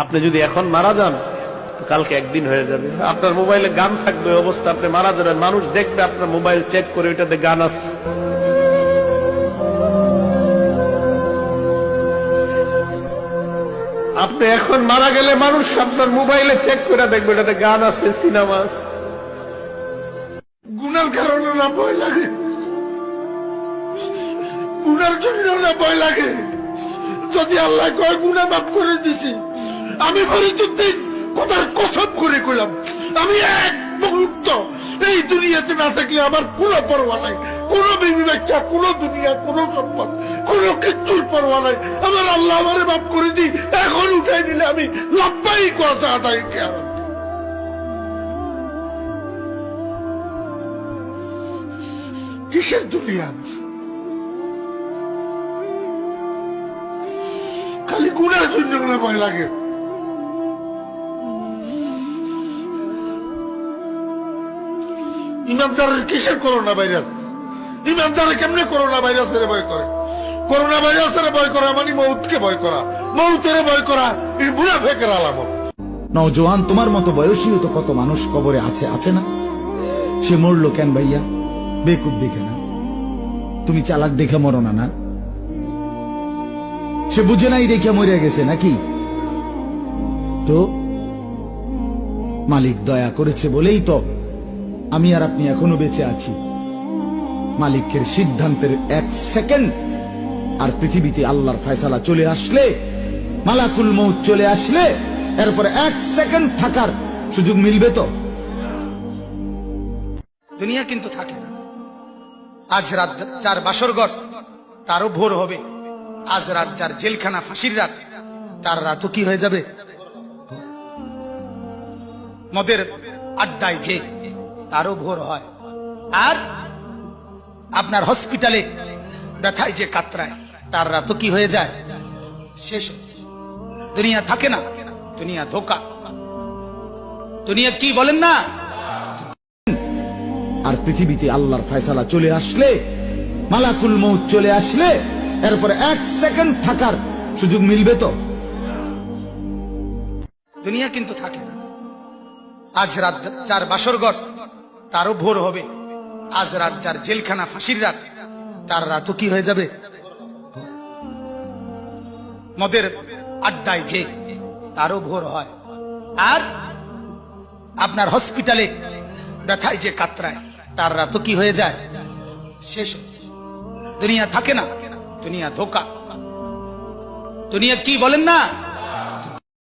আপনি যদি এখন মারা যান কালকে একদিন হয়ে যাবে। আপনার মোবাইলে গান থাকবে, অবস্থা আপনি মারা যাবেন, মানুষ দেখবে আপনার মোবাইল চেক করে ওইটাতে গান আছে। আপনি এখন মারা গেলে মানুষ আপনার মোবাইলে চেক করে দেখবে এটাতে গান আছে, সিনেমা আছে। গুনার কারণে না ভয় লাগে, গুনার জন্য না ভয় লাগে। যদি আল্লাহ কয় গুনাহ মাফ করে দিছি, আমি ফরিদুদ্দিন কথার কসম করে কইলাম, আমি এক মুহূর্ত এই দুনিয়াতে না থাকলে আমার কোনো পরোয়া নাই, কোনো বিবি বাচ্চা, কোনো দুনিয়া, কোনো সম্পদ, কোনো কিচ্ছুর পরোয়া নাই। আমার আল্লাহ আমারে মাফ করে দি, এখন উঠাই নিলে আমি লাভবাই কথা আদায় কেন। কিসের দুনিয়া? খালি গুনার জন্য ভয় লাগে। ইমানদারের কিসের করোনা ভাইরাস? ইমানদারে কেমনে করোনা ভাইরাসের ভয় করে? করোনা ভাইরাসের ভয় করা মানে মৌতকে ভয় করা, মৌতের ভয় করা এই মুনাফিকের আলামত। নওজোয়ান, তোমার মতো বয়সীও তো কত মানুষ কবরে আছে, আছে না? সে মরলো কেন ভাইয়া? বেকুব দেখে না, তুমি চালাক দেখে মরো না। না, সে বুঝে নাই দেখে মরে গেছে নাকি? তো মালিক দয়া করেছে বলেই তো আমি আর আপনি এখনো বেঁচে আছি। মালিকের সিদ্ধান্তের এক সেকেন্ড আর পৃথিবীতে আল্লাহর ফয়সালা চলে আসলে, মালাকুল মউত চলে আসলে, এরপর এক সেকেন্ড থাকার সুযোগ মিলবে তো? দুনিয়া কিন্তু থাকে না। আজ রাত যার বাসরঘর তারও ভোর হবে, আজ রাত যার জেলখানা ফাঁসির রাত তার রাতও কি হয়ে যাবে? মদের আড্ডায় যে তারও ভোর হয়, আর আপনার হসপিটালে ব্যথায় যে কাতরায় তার রাতও কি হয়ে যায়? শেষ। দুনিয়া থাকে না, দুনিয়া ধোকা। দুনিয়া কি বলেন না? আর পৃথিবীতে আল্লাহর ফয়সালা চলে আসলে, মালাকুল মউত চলে আসলে, এরপর এক সেকেন্ড থাকার সুযোগ মিলবে তো? দুনিয়া কিন্তু থাকে না। আজ রাত যার বাসরঘর তারও ভোর হবে, আজ রাত যার জেলখানা ফাঁসির রাত তার রাতও কি হয়ে যাবে? মদের আড্ডায় যে তারও ভোর হয়, আর আপনার হসপিটালে ব্যথায় যে কাতরায় তার রাতও কি হয়ে যায়? শেষ। দুনিয়া থাকে না, দুনিয়া ধোকা। দুনিয়া কি বলেন না?